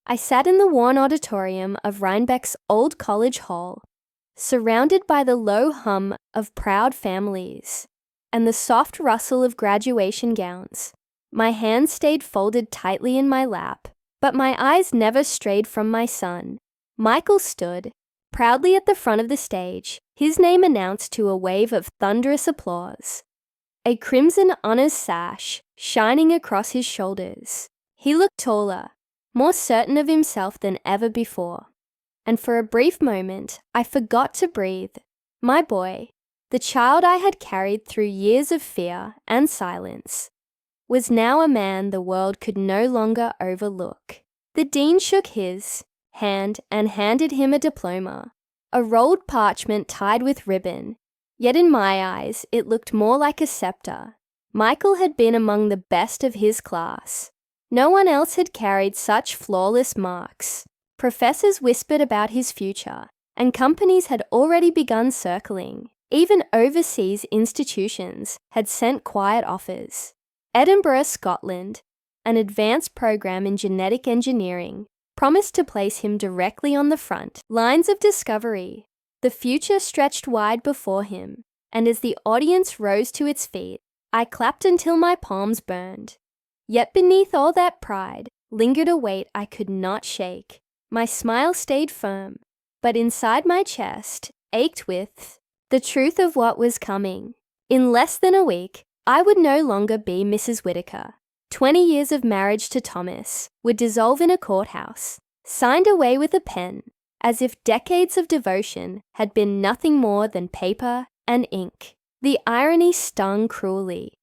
I sat in the worn auditorium of Rhinebeck's old college hall, surrounded by the low hum of proud families and the soft rustle of graduation gowns. My hands stayed folded tightly in my lap, but my eyes never strayed from my son. Michael stood proudly at the front of the stage, his name announced to a wave of thunderous applause. A crimson honors sash shining across his shoulders. He looked taller, more certain of himself than ever before. And for a brief moment, I forgot to breathe. My boy, the child I had carried through years of fear and silence, was now a man the world could no longer overlook. The dean shook his hand and handed him a diploma, a rolled parchment tied with ribbon, yet in my eyes it looked more like a scepter. Michael had been among the best of his class. No one else had carried such flawless marks. Professors whispered about his future, and companies had already begun circling. Even overseas institutions had sent quiet offers. Edinburgh, Scotland, an advanced program in genetic engineering, promised to place him directly on the front lines of discovery. The future stretched wide before him, and as the audience rose to its feet, I clapped until my palms burned. Yet beneath all that pride lingered a weight I could not shake. My smile stayed firm, but inside my chest ached with the truth of what was coming. In less than a week, I would no longer be Mrs. Whitaker. 20 years of marriage to Thomas would dissolve in a courthouse, signed away with a pen, as if decades of devotion had been nothing more than paper and ink. The irony stung cruelly.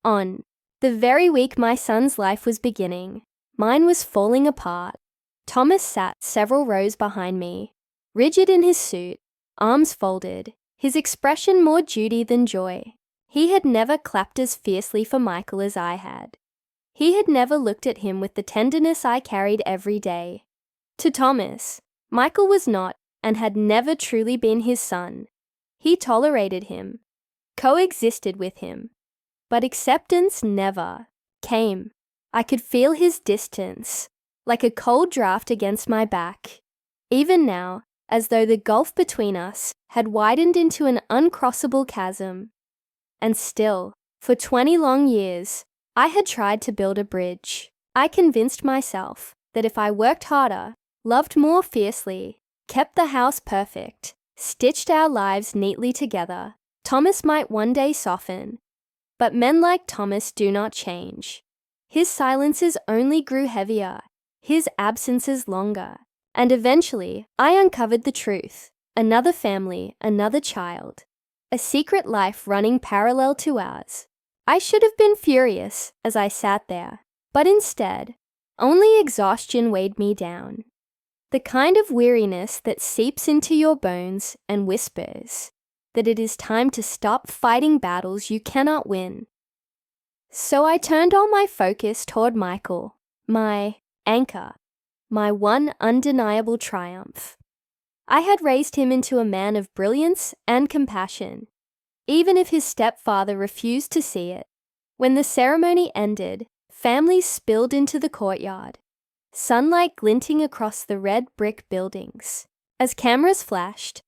On the very week my son's life was beginning, mine was falling apart. Thomas sat several rows behind me, rigid in his suit, arms folded, his expression more duty than joy. He had never clapped as fiercely for Michael as I had. He had never looked at him with the tenderness I carried every day. To Thomas, Michael was not and had never truly been his son. He tolerated him, coexisted with him, but acceptance never came. I could feel his distance, like a cold draft against my back. Even now, as though the gulf between us had widened into an uncrossable chasm. And still, for 20 long years, I had tried to build a bridge. I convinced myself that if I worked harder, loved more fiercely, kept the house perfect, stitched our lives neatly together, Thomas might one day soften. But men like Thomas do not change. His silences only grew heavier, his absences longer. And eventually, I uncovered the truth. Another family, another child. A secret life running parallel to ours. I should have been furious as I sat there, but instead, only exhaustion weighed me down. The kind of weariness that seeps into your bones and whispers that it is time to stop fighting battles you cannot win. So I turned all my focus toward Michael, my anchor, my one undeniable triumph. I had raised him into a man of brilliance and compassion, even if his stepfather refused to see it. When the ceremony ended, families spilled into the courtyard, sunlight glinting across the red brick buildings. As cameras flashed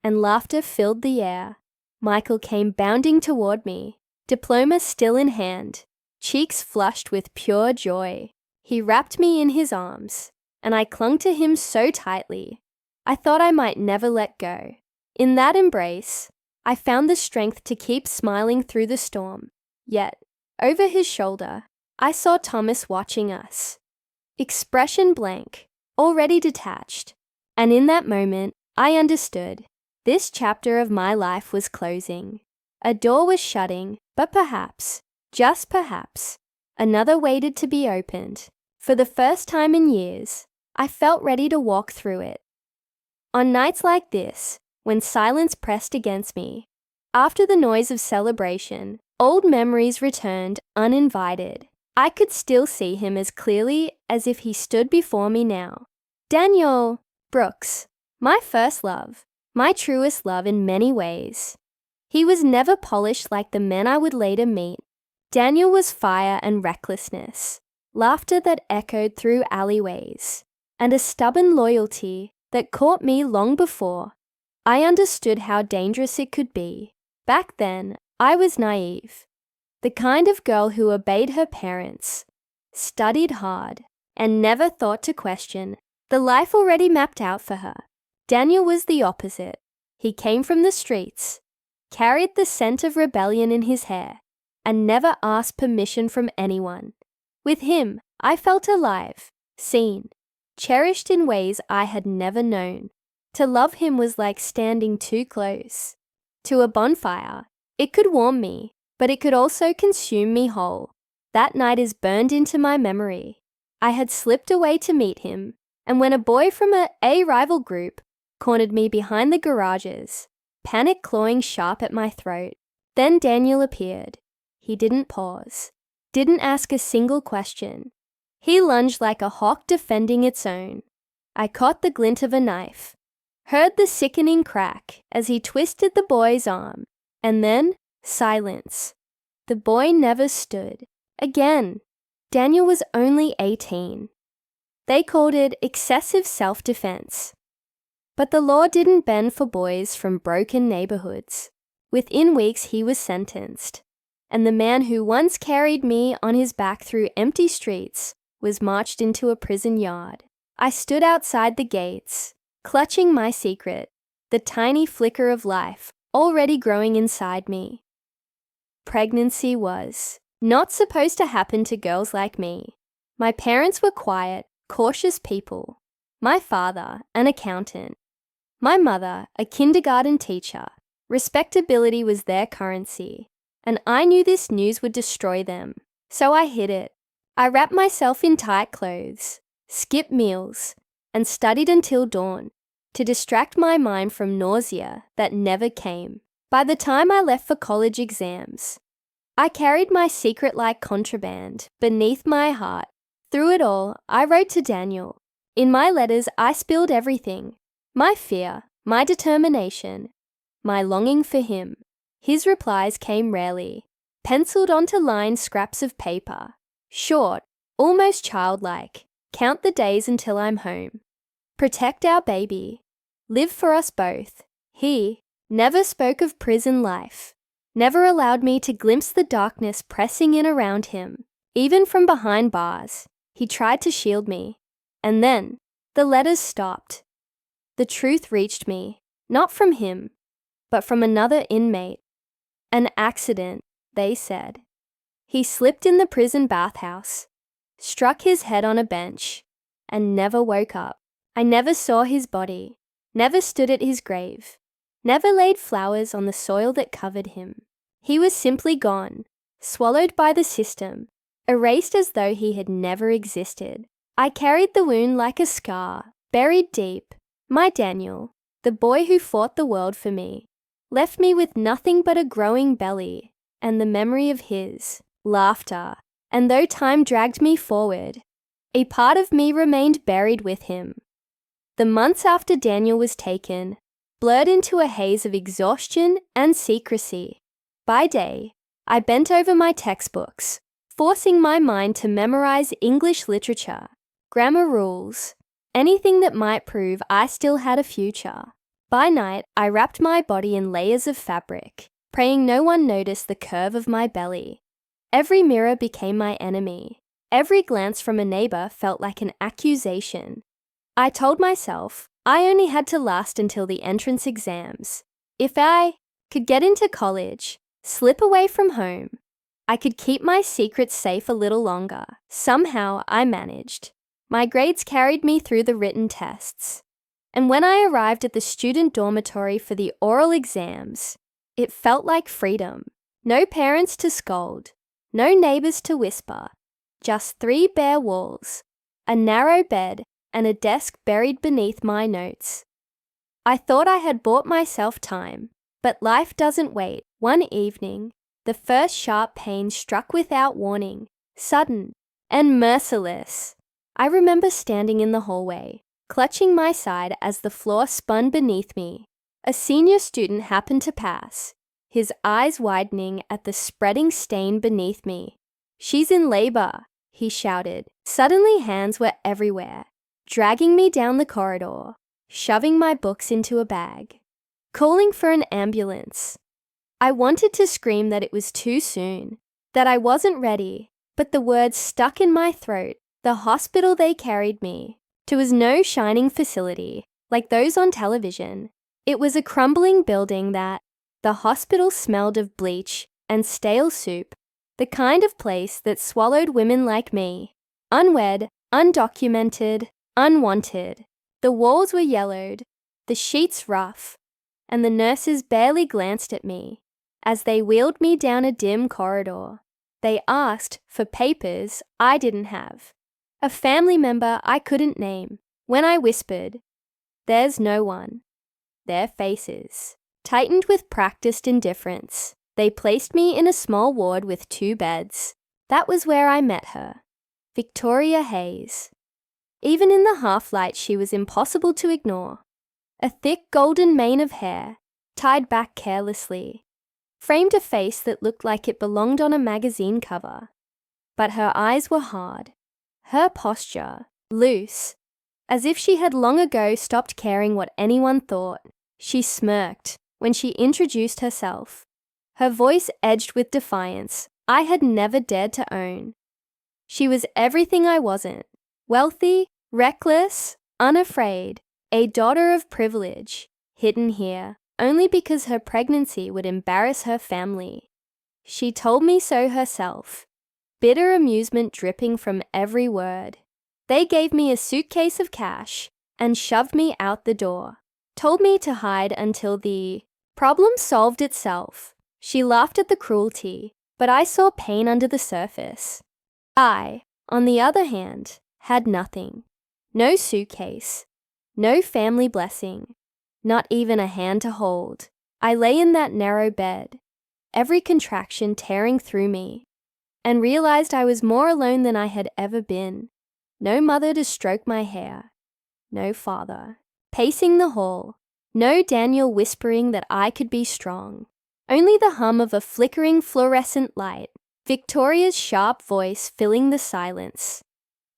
and laughter filled the air, Michael came bounding toward me, diploma still in hand, cheeks flushed with pure joy. He wrapped me in his arms, and I clung to him so tightly, I thought I might never let go. In that embrace, I found the strength to keep smiling through the storm. Yet, over his shoulder, I saw Thomas watching us, expression blank, already detached. And in that moment, I understood. This chapter of my life was closing. A door was shutting, but perhaps, just perhaps, another waited to be opened. For the first time in years, I felt ready to walk through it. On nights like this, when silence pressed against me, after the noise of celebration, old memories returned uninvited. I could still see him as clearly as if he stood before me now. Daniel Brooks, my first love, my truest love in many ways. He was never polished like the men I would later meet. Daniel was fire and recklessness, laughter that echoed through alleyways, and a stubborn loyalty that caught me long before I understood how dangerous it could be. Back then, I was naive, the kind of girl who obeyed her parents, studied hard, and never thought to question the life already mapped out for her. Daniel was the opposite. He came from the streets, carried the scent of rebellion in his hair, and never asked permission from anyone. With him, I felt alive, seen, cherished in ways I had never known. To love him was like standing too close to a bonfire. It could warm me, but it could also consume me whole. That night is burned into my memory. I had slipped away to meet him, and when a boy from a rival group cornered me behind the garages, panic clawing sharp at my throat, then Daniel appeared. He didn't pause, didn't ask a single question. He lunged like a hawk defending its own. I caught the glint of a knife, heard the sickening crack as he twisted the boy's arm, and then silence. The boy never stood. Again, Daniel was only 18. They called it excessive self-defense. But the law didn't bend for boys from broken neighborhoods. Within weeks, he was sentenced, and the man who once carried me on his back through empty streets was marched into a prison yard. I stood outside the gates, clutching my secret, the tiny flicker of life already growing inside me. Pregnancy was not supposed to happen to girls like me. My parents were quiet, cautious people. My father, an accountant. My mother, a kindergarten teacher. Respectability was their currency, and I knew this news would destroy them, so I hid it. I wrapped myself in tight clothes, skipped meals, and studied until dawn to distract my mind from nausea that never came. By the time I left for college exams, I carried my secret like contraband beneath my heart. Through it all, I wrote to Daniel. In my letters, I spilled everything. My fear, my determination, my longing for him. His replies came rarely, penciled onto lined scraps of paper. Short, almost childlike. Count the days until I'm home. Protect our baby. Live for us both. He never spoke of prison life. Never allowed me to glimpse the darkness pressing in around him. Even from behind bars, he tried to shield me. And then, the letters stopped. The truth reached me, not from him, but from another inmate. An accident, they said. He slipped in the prison bathhouse, struck his head on a bench, and never woke up. I never saw his body, never stood at his grave, never laid flowers on the soil that covered him. He was simply gone, swallowed by the system, erased as though he had never existed. I carried the wound like a scar, buried deep. My Daniel, the boy who fought the world for me, left me with nothing but a growing belly and the memory of his laughter. And though time dragged me forward, a part of me remained buried with him. The months after Daniel was taken blurred into a haze of exhaustion and secrecy. By day, I bent over my textbooks, forcing my mind to memorize English literature, grammar rules, anything that might prove I still had a future. By night, I wrapped my body in layers of fabric, praying no one noticed the curve of my belly. Every mirror became my enemy. Every glance from a neighbor felt like an accusation. I told myself I only had to last until the entrance exams. If I could get into college, slip away from home, I could keep my secrets safe a little longer. Somehow I managed. My grades carried me through the written tests. And when I arrived at the student dormitory for the oral exams, it felt like freedom. No parents to scold, no neighbors to whisper, just 3 bare walls, a narrow bed, and a desk buried beneath my notes. I thought I had bought myself time, but life doesn't wait. One evening, the first sharp pain struck without warning, sudden and merciless. I remember standing in the hallway, clutching my side as the floor spun beneath me. A senior student happened to pass, his eyes widening at the spreading stain beneath me. "She's in labor," he shouted. Suddenly hands were everywhere, dragging me down the corridor, shoving my books into a bag, calling for an ambulance. I wanted to scream that it was too soon, that I wasn't ready, but the words stuck in my throat. The hospital they carried me to was no shining facility like those on television. It was a crumbling building the hospital smelled of bleach and stale soup, the kind of place that swallowed women like me, unwed, undocumented, unwanted. The walls were yellowed, the sheets rough, and the nurses barely glanced at me as they wheeled me down a dim corridor. They asked for papers I didn't have, a family member I couldn't name. When I whispered, "There's no one," their faces tightened with practiced indifference. They placed me in a small ward with 2 beds. That was where I met her, Victoria Hayes. Even in the half-light, she was impossible to ignore. A thick golden mane of hair, tied back carelessly, framed a face that looked like it belonged on a magazine cover. But her eyes were hard, her posture loose, as if she had long ago stopped caring what anyone thought. She smirked when she introduced herself, her voice edged with defiance I had never dared to own. She was everything I wasn't: wealthy, reckless, unafraid, a daughter of privilege, hidden here only because her pregnancy would embarrass her family. She told me so herself, bitter amusement dripping from every word. They gave me a suitcase of cash and shoved me out the door, told me to hide until the problem solved itself. She laughed at the cruelty, but I saw pain under the surface. I, on the other hand, had nothing. No suitcase, no family blessing, not even a hand to hold. I lay in that narrow bed, every contraction tearing through me, and realized I was more alone than I had ever been. No mother to stroke my hair, no father pacing the hall, no Daniel whispering that I could be strong. Only the hum of a flickering fluorescent light, Victoria's sharp voice filling the silence,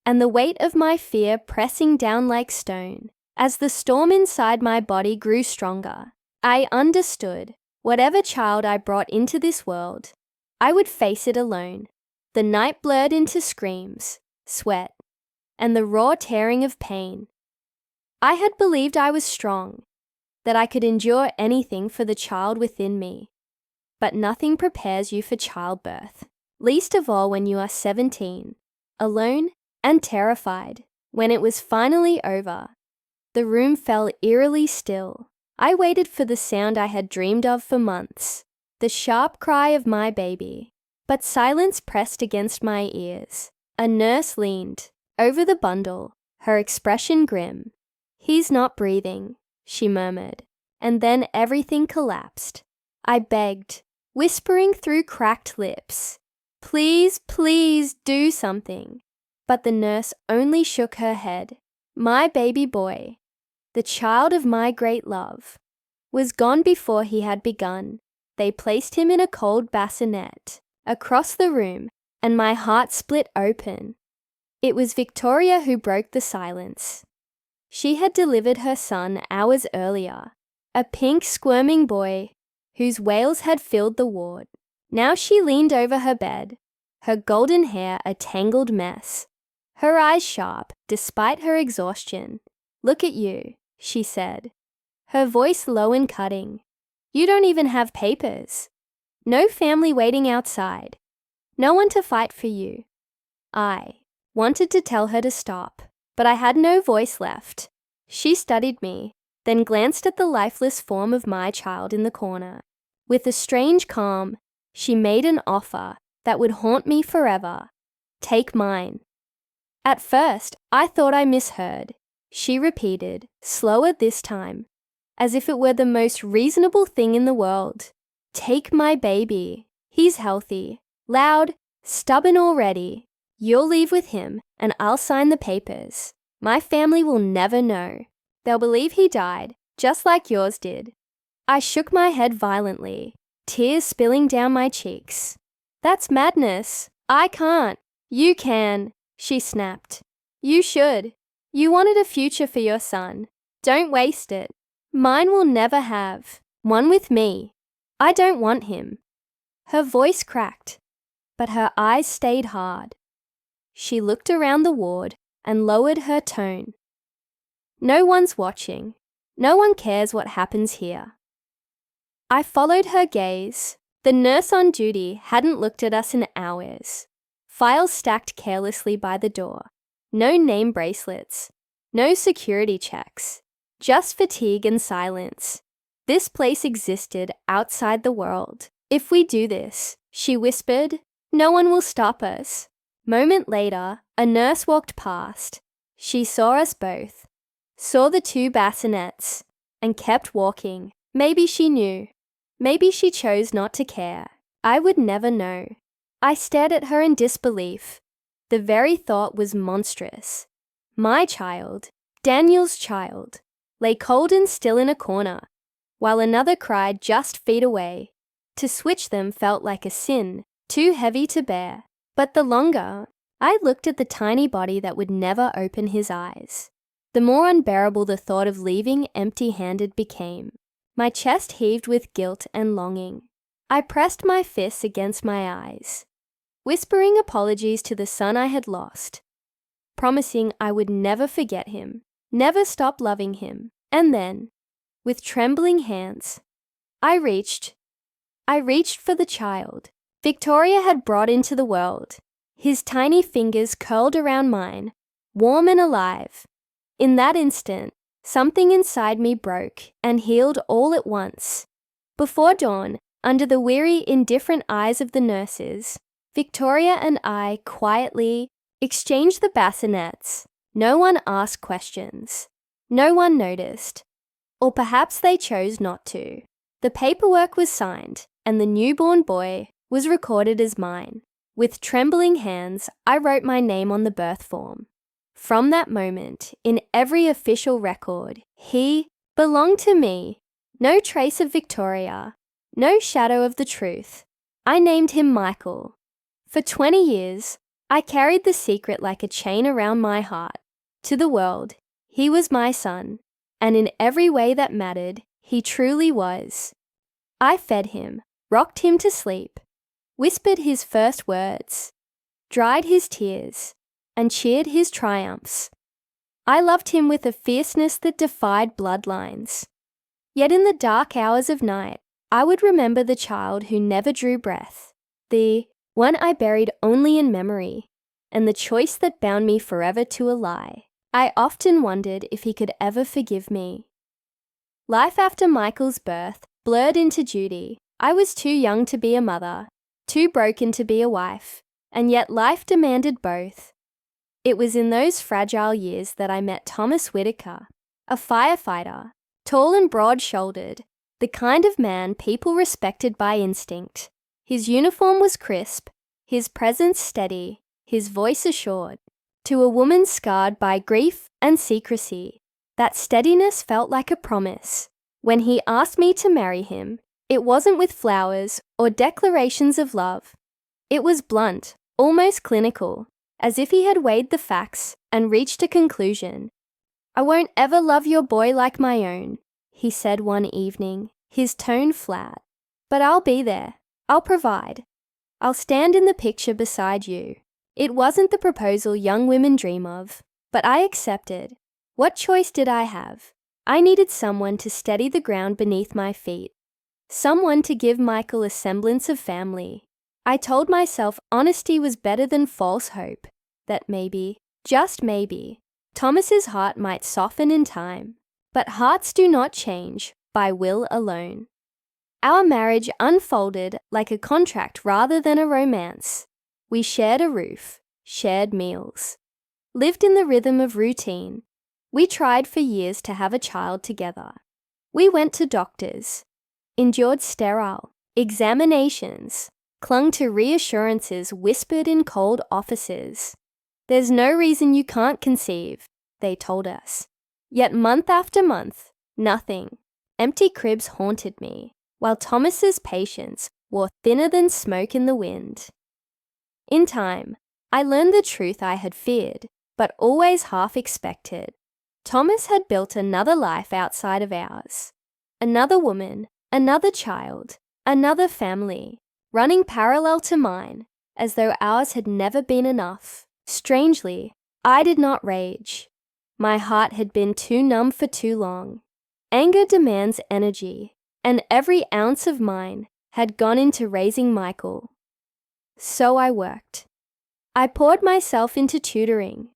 and the weight of my fear pressing down like stone. As the storm inside my body grew stronger, I understood. Whatever child I brought into this world, I would face it alone. The night blurred into screams, sweat, and the raw tearing of pain. I had believed I was strong, that I could endure anything for the child within me. But nothing prepares you for childbirth, least of all when you are 17, alone and terrified. When it was finally over, the room fell eerily still. I waited for the sound I had dreamed of for months, the sharp cry of my baby. But silence pressed against my ears. A nurse leaned over the bundle, her expression grim. "He's not breathing," she murmured, and then everything collapsed. I begged, whispering through cracked lips, "Please, please do something." But the nurse only shook her head. My baby boy, the child of my great love, was gone before he had begun. They placed him in a cold bassinet across the room, and my heart split open. It was Victoria who broke the silence. She had delivered her son hours earlier, a pink, squirming boy whose wails had filled the ward. Now she leaned over her bed, her golden hair a tangled mess, her eyes sharp despite her exhaustion. "Look at you," she said, her voice low and cutting. "You don't even have papers. No family waiting outside. No one to fight for you." I wanted to tell her to stop, but I had no voice left. She studied me, then glanced at the lifeless form of my child in the corner. With a strange calm, she made an offer that would haunt me forever. "Take mine." At first, I thought I misheard. She repeated, slower this time, as if it were the most reasonable thing in the world. "Take my baby. He's healthy, loud, stubborn already. You'll leave with him, and I'll sign the papers. My family will never know. They'll believe he died, just like yours did." I shook my head violently, tears spilling down my cheeks. "That's madness. I can't." "You can," she snapped. "You should. You wanted a future for your son. Don't waste it. Mine will never have. One with me. I don't want him." Her voice cracked, but her eyes stayed hard. She looked around the ward and lowered her tone. "No one's watching. No one cares what happens here." I followed her gaze. The nurse on duty hadn't looked at us in hours. Files stacked carelessly by the door. No name bracelets. No security checks. Just fatigue and silence. This place existed outside the world. "If we do this," she whispered, "no one will stop us." Moment later, a nurse walked past. She saw us both, saw the two bassinets, and kept walking. Maybe she knew. Maybe she chose not to care. I would never know. I stared at her in disbelief. The very thought was monstrous. My child, Daniel's child, lay cold and still in a corner, while another cried just feet away. To switch them felt like a sin, too heavy to bear. But the longer I looked at the tiny body that would never open his eyes, the more unbearable the thought of leaving empty-handed became. My chest heaved with guilt and longing. I pressed my fists against my eyes, whispering apologies to the son I had lost, promising I would never forget him, never stop loving him. And then, with trembling hands, I reached for the child Victoria had brought into the world. His tiny fingers curled around mine, warm and alive. In that instant, something inside me broke and healed all at once. Before dawn, under the weary, indifferent eyes of the nurses, Victoria and I quietly exchanged the bassinets. No one asked questions. No one noticed. Or perhaps they chose not to. The paperwork was signed, and the newborn boy was recorded as mine. With trembling hands, I wrote my name on the birth form. From that moment, in every official record, he belonged to me. No trace of Victoria, no shadow of the truth. I named him Michael. For 20 years, I carried the secret like a chain around my heart. To the world, he was my son, and in every way that mattered, he truly was. I fed him, rocked him to sleep, whispered his first words, dried his tears, and cheered his triumphs. I loved him with a fierceness that defied bloodlines. Yet in the dark hours of night, I would remember the child who never drew breath, the one I buried only in memory, and the choice that bound me forever to a lie. I often wondered if he could ever forgive me. Life after Michael's birth blurred into duty. I was too young to be a mother, too broken to be a wife, and yet life demanded both. It was in those fragile years that I met Thomas Whitaker, a firefighter, tall and broad-shouldered, the kind of man people respected by instinct. His uniform was crisp, his presence steady, his voice assured. To a woman scarred by grief and secrecy, that steadiness felt like a promise. When he asked me to marry him, it wasn't with flowers or declarations of love. It was blunt, almost clinical, as if he had weighed the facts and reached a conclusion. "I won't ever love your boy like my own," he said one evening, his tone flat. "But I'll be there. I'll provide. I'll stand in the picture beside you." It wasn't the proposal young women dream of, but I accepted. What choice did I have? I needed someone to steady the ground beneath my feet, someone to give Michael a semblance of family. I told myself honesty was better than false hope, that maybe, just maybe, Thomas's heart might soften in time. But hearts do not change by will alone. Our marriage unfolded like a contract rather than a romance. We shared a roof, shared meals, lived in the rhythm of routine. We tried for years to have a child together. We went to doctors, endured sterile examinations, clung to reassurances whispered in cold offices. "There's no reason you can't conceive," they told us. Yet month after month, nothing. Empty cribs haunted me, while Thomas's patience wore thinner than smoke in the wind. In time, I learned the truth I had feared. but always half expected. Thomas had built another life outside of ours. Another woman, another child, another family, running parallel to mine, as though ours had never been enough. Strangely, I did not rage. My heart had been too numb for too long. Anger demands energy, and every ounce of mine had gone into raising Michael. So I worked. I poured myself into tutoring.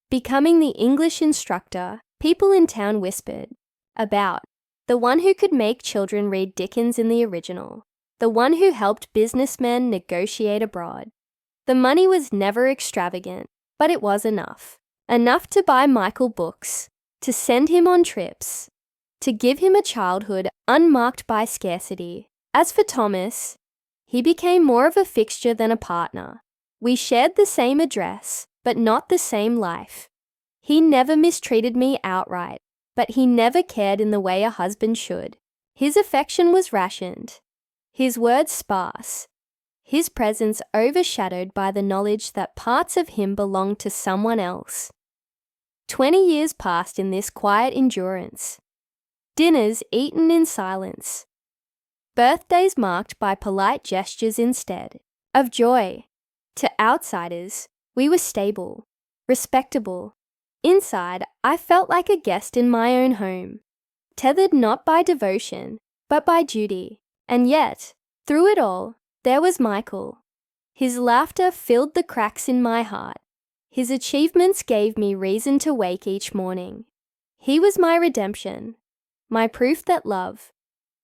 Becoming the English instructor people in town whispered about, the one who could make children read Dickens in the original, the one who helped businessmen negotiate abroad. The money was never extravagant, but it was enough. Enough to buy Michael books, to send him on trips, to give him a childhood unmarked by scarcity. As for Thomas, he became more of a fixture than a partner. We shared the same address, but not the same life. He never mistreated me outright, but he never cared in the way a husband should. His affection was rationed, his words sparse, his presence overshadowed by the knowledge that parts of him belonged to someone else. 20 years passed in this quiet endurance. Dinners eaten in silence. Birthdays marked by polite gestures instead of joy. To outsiders, we were stable, respectable. Inside, I felt like a guest in my own home, tethered not by devotion, but by duty. And yet, through it all, there was Michael. His laughter filled the cracks in my heart. His achievements gave me reason to wake each morning. He was my redemption, my proof that love,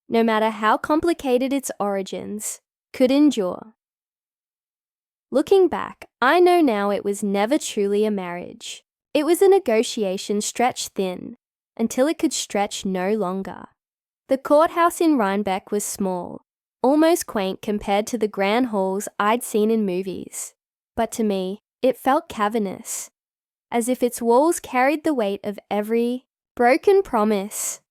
no matter how complicated its origins, could endure. Looking back, I know now it was never truly a marriage. It was a negotiation stretched thin, until it could stretch no longer. The courthouse in Rhinebeck was small, almost quaint compared to the grand halls I'd seen in movies. But to me, it felt cavernous, as if its walls carried the weight of every broken promise.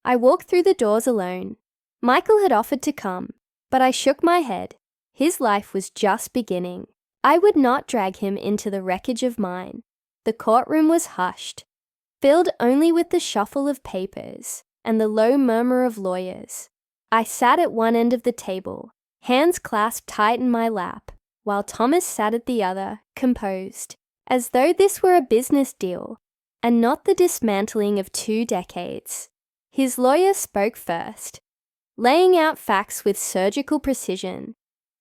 I walked through the doors alone. Michael had offered to come, but I shook my head. His life was just beginning. I would not drag him into the wreckage of mine. The courtroom was hushed, filled only with the shuffle of papers and the low murmur of lawyers. I sat at one end of the table, hands clasped tight in my lap, while Thomas sat at the other, composed, as though this were a business deal and not the dismantling of 2 decades. His lawyer spoke first, laying out facts with surgical precision,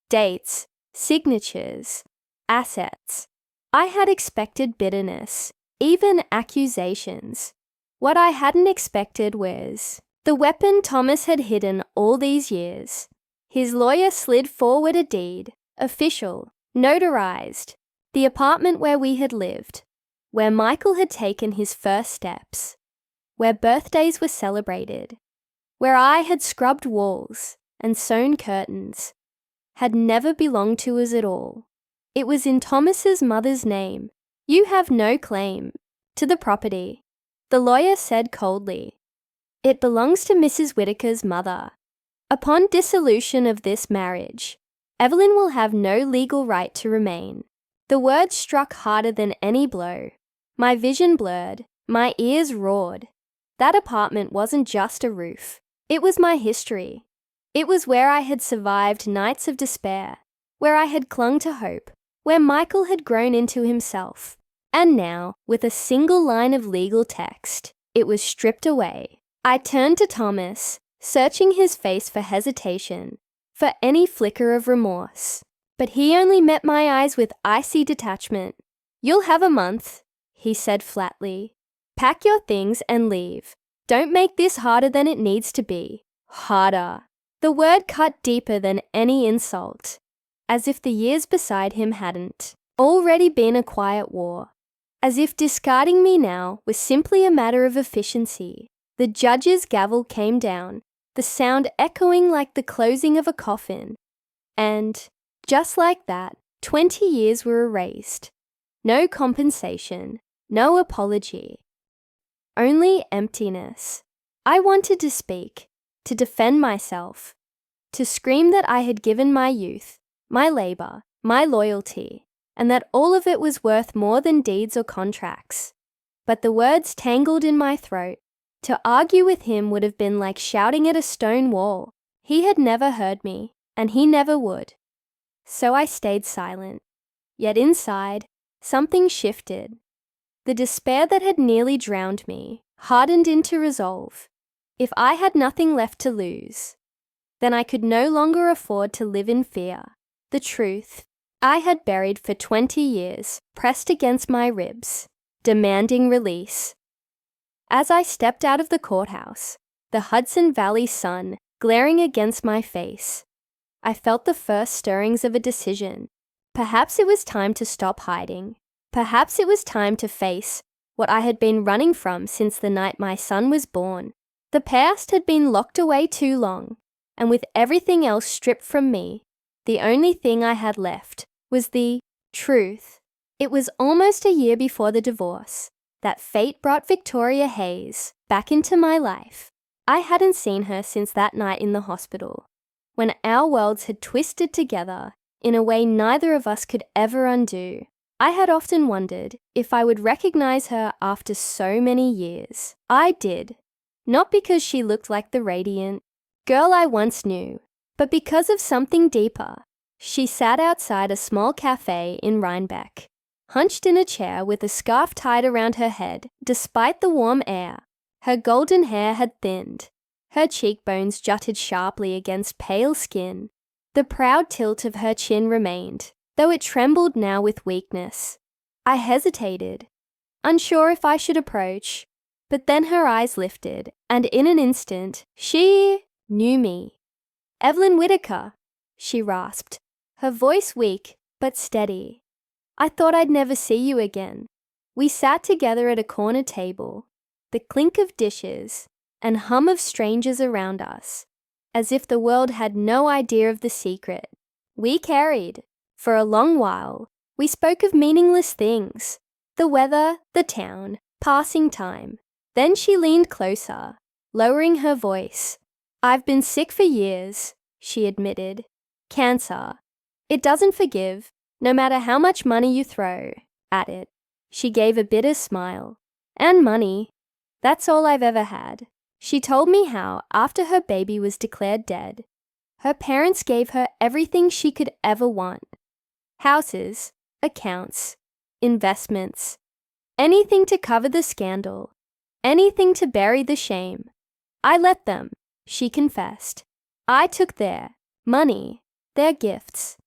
dates, signatures, assets. I had expected bitterness, even accusations. What I hadn't expected was the weapon Thomas had hidden all these years. His lawyer slid forward a deed, official, notarized, the apartment where we had lived, where Michael had taken his first steps, where birthdays were celebrated, where I had scrubbed walls and sewn curtains, had never belonged to us at all. It was in Thomas's mother's name. You have no claim to the property, the lawyer said coldly. It belongs to Mrs. Whittaker's mother. Upon dissolution of this marriage, Evelyn will have no legal right to remain. The words struck harder than any blow. My vision blurred, my ears roared. That apartment wasn't just a roof. It was my history. It was where I had survived nights of despair, where I had clung to hope, where Michael had grown into himself. And now, with a single line of legal text, it was stripped away. I turned to Thomas, searching his face for hesitation, for any flicker of remorse. But he only met my eyes with icy detachment. You'll have a month, he said flatly. Pack your things and leave. Don't make this harder than it needs to be. Harder. The word cut deeper than any insult, as if the years beside him hadn't already been a quiet war, as if discarding me now was simply a matter of efficiency. The judge's gavel came down, the sound echoing like the closing of a coffin. And, just like that, 20 years were erased. No compensation, no apology. Only emptiness. I wanted to speak, to defend myself, to scream that I had given my youth, my labor, my loyalty, and that all of it was worth more than deeds or contracts. But the words tangled in my throat. To argue with him would have been like shouting at a stone wall. He had never heard me, and he never would. So I stayed silent. Yet inside, something shifted. The despair that had nearly drowned me hardened into resolve. If I had nothing left to lose, then I could no longer afford to live in fear. The truth I had buried for 20 years pressed against my ribs, demanding release. As I stepped out of the courthouse, the Hudson Valley sun glaring against my face, I felt the first stirrings of a decision. Perhaps it was time to stop hiding. Perhaps it was time to face what I had been running from since the night my son was born. The past had been locked away too long, and with everything else stripped from me, the only thing I had left was the truth. It was almost a year before the divorce that fate brought Victoria Hayes back into my life. I hadn't seen her since that night in the hospital, when our worlds had twisted together in a way neither of us could ever undo. I had often wondered if I would recognize her after so many years. I did, not because she looked like the radiant girl I once knew, but because of something deeper. She sat outside a small cafe in Rhinebeck, hunched in a chair with a scarf tied around her head. Despite the warm air, her golden hair had thinned. Her cheekbones jutted sharply against pale skin. The proud tilt of her chin remained, though it trembled now with weakness. I hesitated, unsure if I should approach, but then her eyes lifted, and in an instant, she knew me. "Evelyn Whitaker," she rasped, her voice weak but steady. "I thought I'd never see you again." We sat together at a corner table, the clink of dishes and hum of strangers around us, as if the world had no idea of the secret we carried. For a long while, we spoke of meaningless things, the weather, the town, passing time. Then she leaned closer, lowering her voice. "I've been sick for years," she admitted. "Cancer. It doesn't forgive, no matter how much money you throw at it." She gave a bitter smile. "And money. That's all I've ever had." She told me how, after her baby was declared dead, her parents gave her everything she could ever want. Houses, accounts, investments, anything to cover the scandal, anything to bury the shame. "I let them," she confessed. "I took their money, their gifts,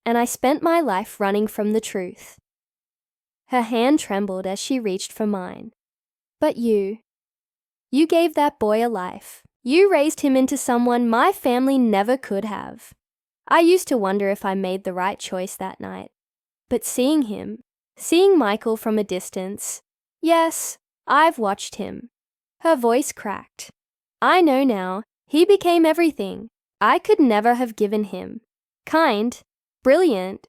and I spent my life running from the truth." Her hand trembled as she reached for mine. "But you gave that boy a life. You raised him into someone my family never could have." I used to wonder if I made the right choice that night. But seeing Michael from a distance, yes, I've watched him. Her voice cracked. "I know now, he became everything I could never have given him. Kind, brilliant,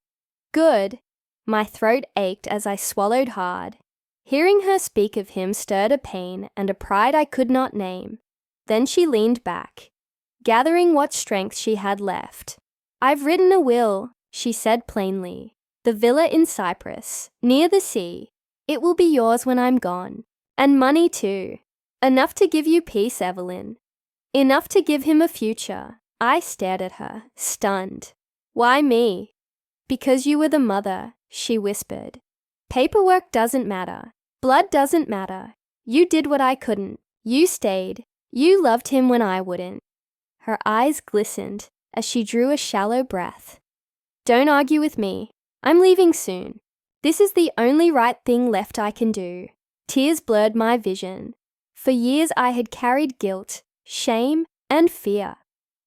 good." My throat ached as I swallowed hard. Hearing her speak of him stirred a pain and a pride I could not name. Then she leaned back, gathering what strength she had left. "I've written a will," she said plainly. "The villa in Cyprus, near the sea. It will be yours when I'm gone. And money too. Enough to give you peace, Evelyn. Enough to give him a future." I stared at her, stunned. "Why me?" "Because you were the mother," she whispered. "Paperwork doesn't matter. Blood doesn't matter. You did what I couldn't. You stayed. You loved him when I wouldn't." Her eyes glistened as she drew a shallow breath. "Don't argue with me. I'm leaving soon. This is the only right thing left I can do." Tears blurred my vision. For years I had carried guilt, shame, and fear.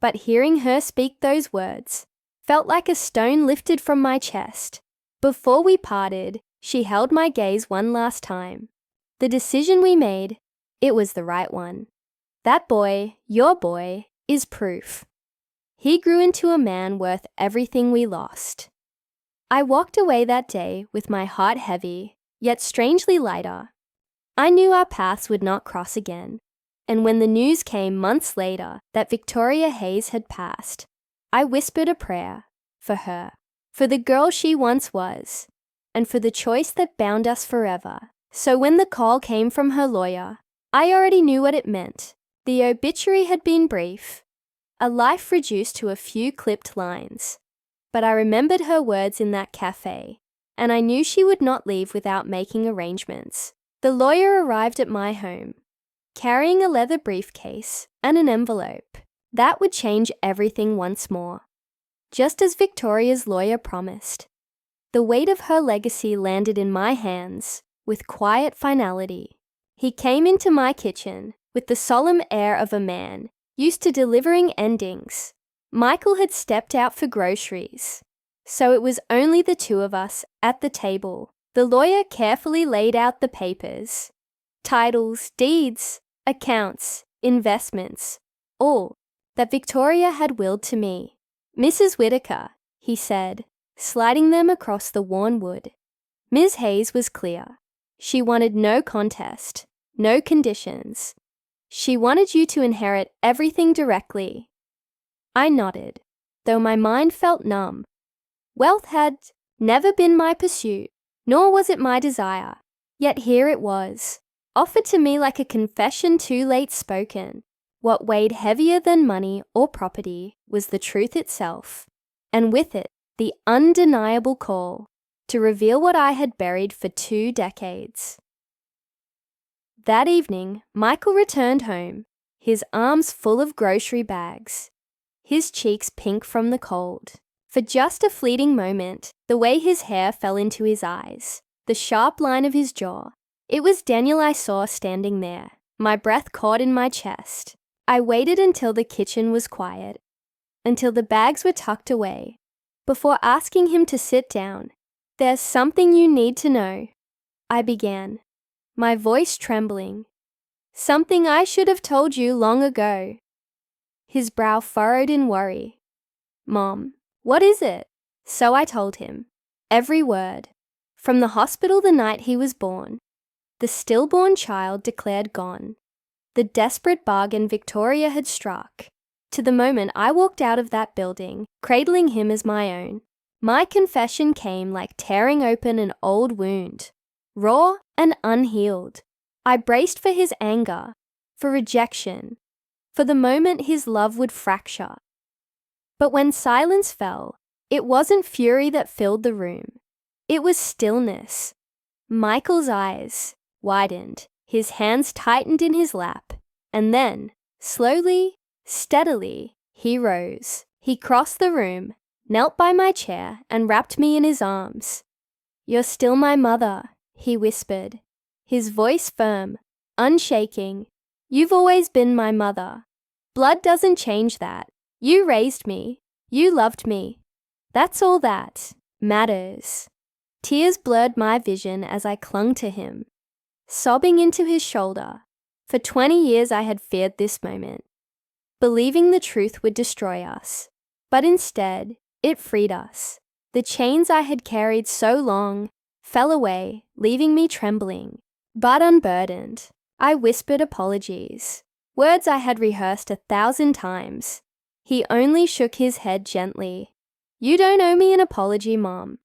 But hearing her speak those words felt like a stone lifted from my chest. Before we parted, she held my gaze one last time. "The decision we made, it was the right one. That boy, your boy, is proof. He grew into a man worth everything we lost." I walked away that day with my heart heavy, yet strangely lighter. I knew our paths would not cross again, and when the news came months later that Victoria Hayes had passed, I whispered a prayer for her, for the girl she once was. and for the choice that bound us forever. So when the call came from her lawyer, I already knew what it meant. The obituary had been brief, a life reduced to a few clipped lines. But I remembered her words in that cafe, and I knew she would not leave without making arrangements. The lawyer arrived at my home, carrying a leather briefcase and an envelope. That would change everything once more. Just as Victoria's lawyer promised, the weight of her legacy landed in my hands with quiet finality. He came into my kitchen with the solemn air of a man used to delivering endings. Michael had stepped out for groceries, so it was only the two of us at the table. The lawyer carefully laid out the papers, titles, deeds, accounts, investments, all that Victoria had willed to me. "Mrs. Whitaker," he said, sliding them across the worn wood. Ms. Hayes was clear. She wanted no contest, no conditions. She wanted you to inherit everything directly. I nodded, though my mind felt numb. Wealth had never been my pursuit, nor was it my desire. Yet here it was, offered to me like a confession too late spoken. What weighed heavier than money or property was the truth itself, and with it, the undeniable call to reveal what I had buried for 2 decades. That evening, Michael returned home, his arms full of grocery bags, his cheeks pink from the cold. For just a fleeting moment, the way his hair fell into his eyes, the sharp line of his jaw, it was Daniel I saw standing there, my breath caught in my chest. I waited until the kitchen was quiet, until the bags were tucked away, before asking him to sit down. "There's something you need to know," I began, my voice trembling. "Something I should have told you long ago." His brow furrowed in worry. "Mom, what is it?" So I told him. Every word. From the hospital the night he was born, the stillborn child declared gone, the desperate bargain Victoria had struck, to the moment I walked out of that building, cradling him as my own. My confession came like tearing open an old wound, raw and unhealed. I braced for his anger, for rejection, for the moment his love would fracture. But when silence fell, it wasn't fury that filled the room. It was stillness. Michael's eyes widened, his hands tightened in his lap, and then, slowly, steadily, he rose. He crossed the room, knelt by my chair, and wrapped me in his arms. "You're still my mother," he whispered, his voice firm, unshaking. "You've always been my mother. Blood doesn't change that. You raised me. You loved me. That's all that matters." Tears blurred my vision as I clung to him, sobbing into his shoulder. For 20 years I had feared this moment, believing the truth would destroy us. But instead, it freed us. The chains I had carried so long fell away, leaving me trembling, but unburdened. I whispered apologies, words I had rehearsed 1,000 times. He only shook his head gently. "You don't owe me an apology, Mom.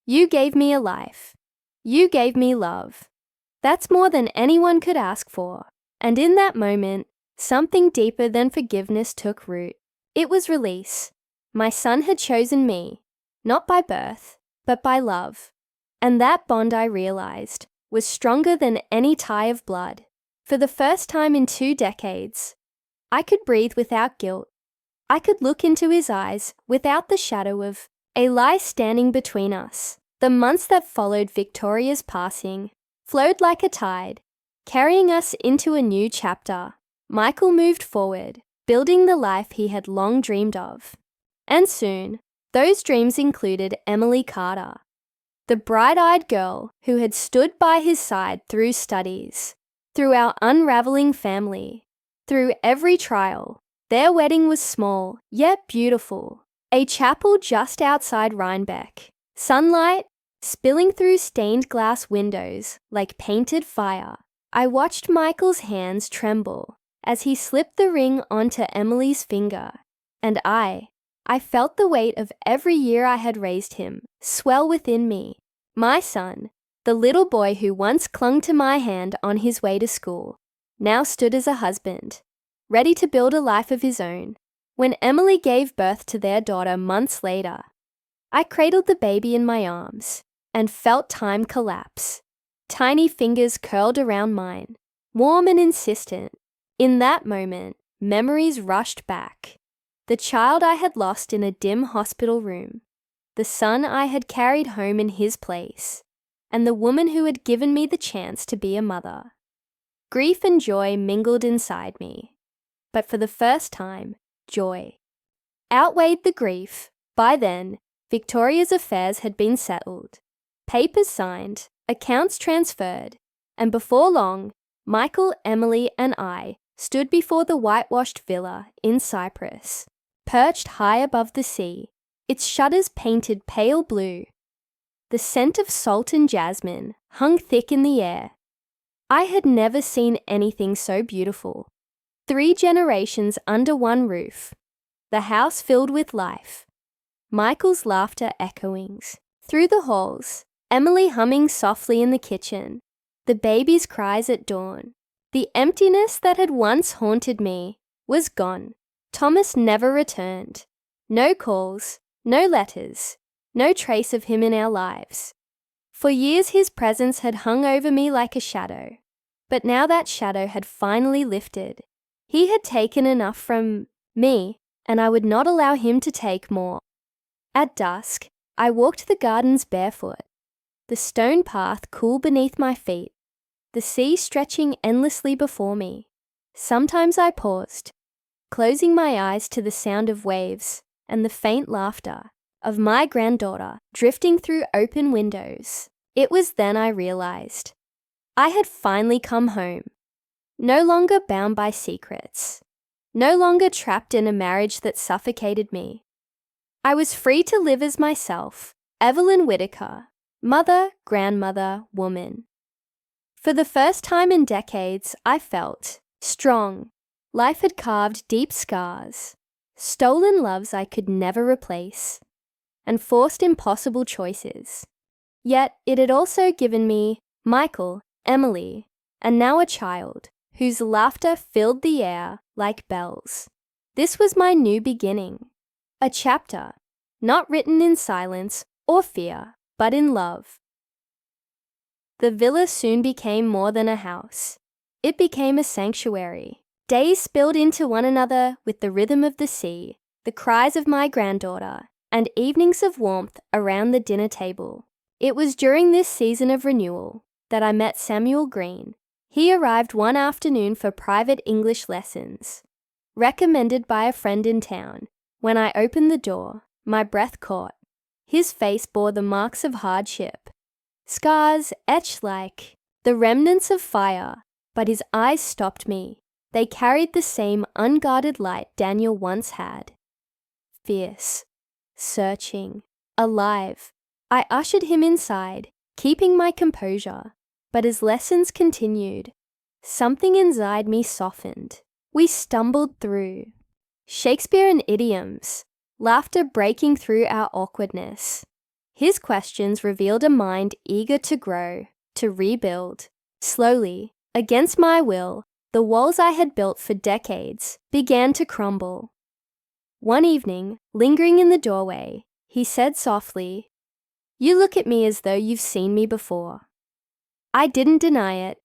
You gave me a life. You gave me love. That's more than anyone could ask for." And in that moment, something deeper than forgiveness took root. It was release. My son had chosen me, not by birth, but by love. And that bond, I realized, was stronger than any tie of blood. For the first time in 2 decades, I could breathe without guilt. I could look into his eyes without the shadow of a lie standing between us. The months that followed Victoria's passing flowed like a tide, carrying us into a new chapter. Michael moved forward, building the life he had long dreamed of. And soon, those dreams included Emily Carter, the bright-eyed girl who had stood by his side through studies, through our unraveling family, through every trial. Their wedding was small, yet beautiful. A chapel just outside Rhinebeck. Sunlight spilling through stained glass windows like painted fire. I watched Michael's hands tremble as he slipped the ring onto Emily's finger, and I felt the weight of every year I had raised him swell within me. My son, the little boy who once clung to my hand on his way to school, now stood as a husband, ready to build a life of his own. When Emily gave birth to their daughter months later, I cradled the baby in my arms and felt time collapse. Tiny fingers curled around mine, warm and insistent. In that moment, memories rushed back. The child I had lost in a dim hospital room, the son I had carried home in his place, and the woman who had given me the chance to be a mother. Grief and joy mingled inside me, but for the first time, joy outweighed the grief. By then, Victoria's affairs had been settled, papers signed, accounts transferred, and before long, Michael, Emily, and I stood before the whitewashed villa in Cyprus, perched high above the sea, its shutters painted pale blue. The scent of salt and jasmine hung thick in the air. I had never seen anything so beautiful. 3 generations under one roof, the house filled with life, Michael's laughter echoing through the halls, Emily humming softly in the kitchen, the baby's cries at dawn. The emptiness that had once haunted me was gone. Thomas never returned. No calls, no letters, no trace of him in our lives. For years his presence had hung over me like a shadow, but now that shadow had finally lifted. He had taken enough from me, and I would not allow him to take more. At dusk, I walked the gardens barefoot, the stone path cool beneath my feet, the sea stretching endlessly before me. Sometimes I paused, closing my eyes to the sound of waves and the faint laughter of my granddaughter drifting through open windows. It was then I realized I had finally come home, no longer bound by secrets, no longer trapped in a marriage that suffocated me. I was free to live as myself, Evelyn Whitaker, mother, grandmother, woman. For the first time in decades, I felt strong. Life had carved deep scars, stolen loves I could never replace, and forced impossible choices. Yet it had also given me Michael, Emily, and now a child whose laughter filled the air like bells. This was my new beginning, a chapter not written in silence or fear, but in love. The villa soon became more than a house. It became a sanctuary. Days spilled into one another with the rhythm of the sea, the cries of my granddaughter, and evenings of warmth around the dinner table. It was during this season of renewal that I met Samuel Green. He arrived one afternoon for private English lessons, recommended by a friend in town. When I opened the door, my breath caught. His face bore the marks of hardship, scars etched like the remnants of fire, but his eyes stopped me. They carried the same unguarded light Daniel once had. Fierce, searching, alive. I ushered him inside, keeping my composure, but as lessons continued, something inside me softened. We stumbled through Shakespeare and idioms, laughter breaking through our awkwardness. His questions revealed a mind eager to grow, to rebuild. Slowly, against my will, the walls I had built for decades began to crumble. One evening, lingering in the doorway, he said softly, "You look at me as though you've seen me before." I didn't deny it.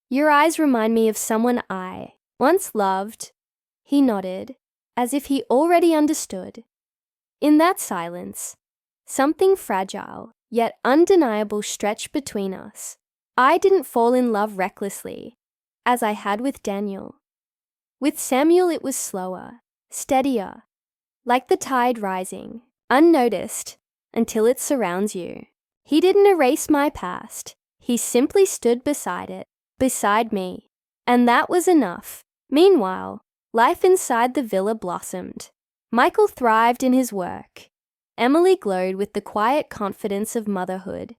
"Your eyes remind me of someone I once loved." He nodded, as if he already understood. In that silence, something fragile, yet undeniable stretched between us. I didn't fall in love recklessly, as I had with Daniel. With Samuel it was slower, steadier, like the tide rising, unnoticed, until it surrounds you. He didn't erase my past. He simply stood beside it, beside me, and that was enough. Meanwhile, life inside the villa blossomed. Michael thrived in his work. Emily glowed with the quiet confidence of motherhood,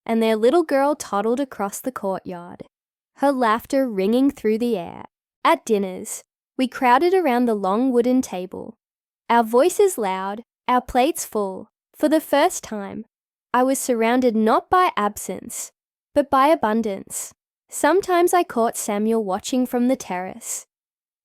and their little girl toddled across the courtyard, her laughter ringing through the air. At dinners, we crowded around the long wooden table, our voices loud, our plates full. For the first time, I was surrounded not by absence, but by abundance. Sometimes I caught Samuel watching from the terrace,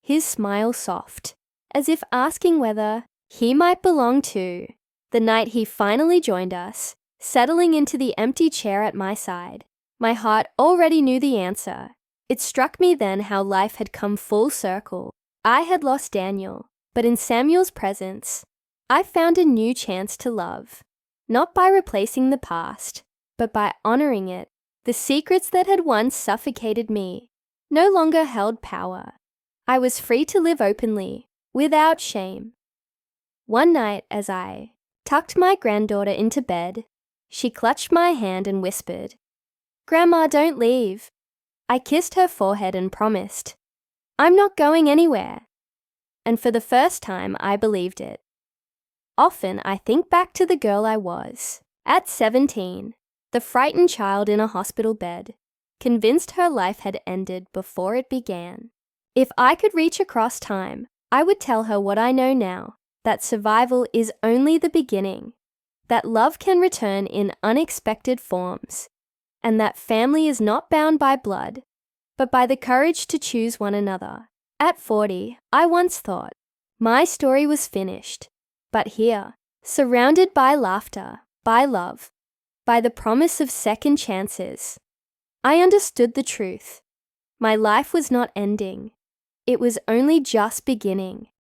his smile soft, as if asking whether he might belong too. The night he finally joined us, settling into the empty chair at my side, my heart already knew the answer. It struck me then how life had come full circle. I had lost Daniel, but in Samuel's presence, I found a new chance to love, not by replacing the past, but by honoring it. The secrets that had once suffocated me no longer held power. I was free to live openly, without shame. One night, as I tucked my granddaughter into bed, she clutched my hand and whispered, "Grandma, don't leave." I kissed her forehead and promised, "I'm not going anywhere." And for the first time, I believed it. Often, I think back to the girl I was, at 17, the frightened child in a hospital bed, convinced her life had ended before it began. If I could reach across time, I would tell her what I know now, that survival is only the beginning, that love can return in unexpected forms, and that family is not bound by blood, but by the courage to choose one another. At 40, I once thought, my story was finished. But here, surrounded by laughter, by love, by the promise of second chances, I understood the truth. My life was not ending. It was only just beginning.